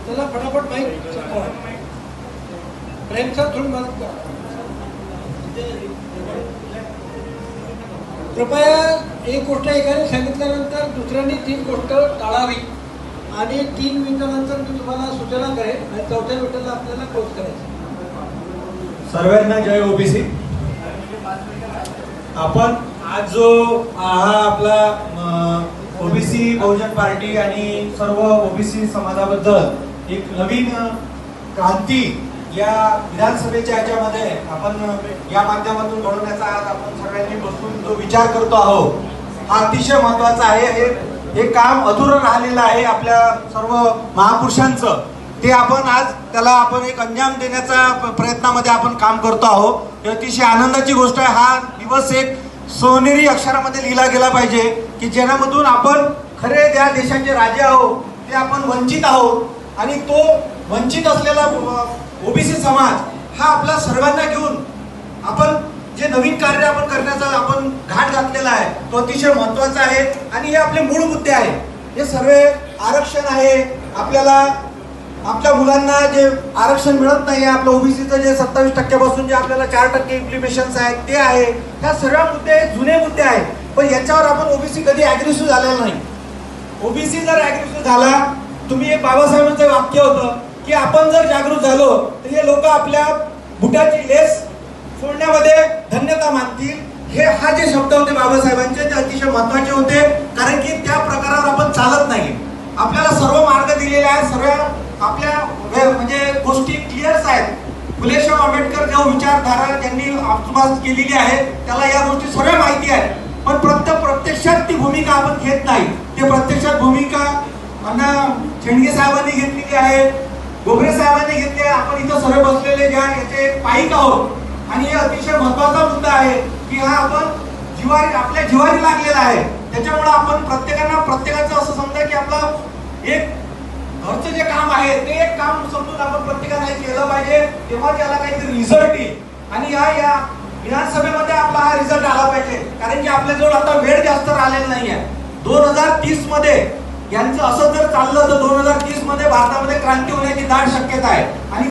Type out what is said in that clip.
त्याला फटाफट माहीत प्रेम सर थोडी मदत करा कृपया. एक गोष्ट एकाने सांगितल्यानंतर दुसऱ्यांनी तीन गोष्ट टाळावी आणि 3 मिनिटानंतर मी तुम्हाला सूचना करेन आणि 4थ्या मिनिटाला आपल्याला क्लोज करायचं. सर्वांना जय ओबीसी. आपण आज जो हा आपला ओबीसी बहुजन पार्टी आणि सर्व ओबीसी समाजाबद्दल एक नवीन क्रांती या विधानसभेच्या याच्यामध्ये आपण या माध्यमातून घडवण्याचा आज आपण सगळ्यांनी बसून जो विचार करतो आहोत हा अतिशय महत्वाचा आहे. हे काम अधुरं राहिलेलं आहे आपल्या सर्व महापुरुषांचं. ते आपण आज त्याला आपण एक अंजाम देण्याचा प्रयत्नामध्ये आपण काम करतो आहोत. ही अतिशय आनंदाची गोष्ट आहे. हा दिवस एक सोनेरी अक्षरामध्ये लिहिला गेला पाहिजे की ज्यामधून आपण खरे त्या देशाचे राजे आहोत ते आपण वंचित आहोत आणि तो वंचित असलेला ओबीसी समाज हा आपला सर्वांना घेऊन आपण जे नवीन कार्य आपण करण्याचा आपण घाट घातलेला आहे तो अतिशय महत्वाचा आहे. आणि हे आपले मूळ मुद्दे आहेत. हे सर्व आरक्षण आहे, आपल्याला आपल्या मुलांना जे आरक्षण मिळत नाही आहे, आपलं ओबीसीचं जे 27% पासून जे आपल्याला 4% इम्प्लिमेशन्स आहेत ते आहे. ह्या सर्व मुद्दे जुने मुद्दे आहेत. पण याच्यावर आपण ओबीसी कधी अग्रेसिव्ह झालेला नाही. ओबीसी जर अग्रेसिव्ह झाला, तुम्ही एक बाबासाहेबांचं वाक्य होतं की आपण जर जागृत झालो तर हे लोक आपल्या बुटाची लेस सोडण्यामध्ये धन्यता मानतील. हा जे शब्द होते बाबासाहेबांचे ते अतिशय महत्वाचे होते कारण की त्या प्रकारावर आपण चालत नाही. आपल्याला सर्व मार्ग दिलेले आहेत, सर्व आपल्या म्हणजे गोष्टी क्लिअर्स आहेत. फुलेशाह आंबेडकर जो विचारधारा ज्यांनी आत्मसात केलेली आहे त्याला या गोष्टी सर्व माहिती आहे. पण प्रत्यक्षात ती भूमिका आपण घेत नाही. ते प्रत्यक्षात भूमिका अण्णा शेंडगे साहेबांनी घेतलेली आहे, गोगरे साहेबांनी घेतली आहे. आपण इथं सर्व बसलेले ज्या याचे पाईक आहोत आणि हे अतिशय महत्वाचा मुद्दा आहे की हा आपण जिवारी आपल्या जिवारी लागलेला आहे. त्याच्यामुळे आपण प्रत्येकाचं असं समजा की आपलं एक घरचं जे काम आहे ते एक काम समजून आपण प्रत्येकाने केलं पाहिजे. तेव्हा त्याला काहीतरी रिझल्ट येईल आणि या विधानसभेमध्ये आपला हा रिझल्ट आला पाहिजे. कारण की आपल्याजवळ आता वेळ जास्त राहिलेला नाही आहे. 2030 मध्ये यांचं असं जर चाललं तर 2030 मध्ये भारतामध्ये क्रांती होण्याची दाट शक्यता आहे. आणि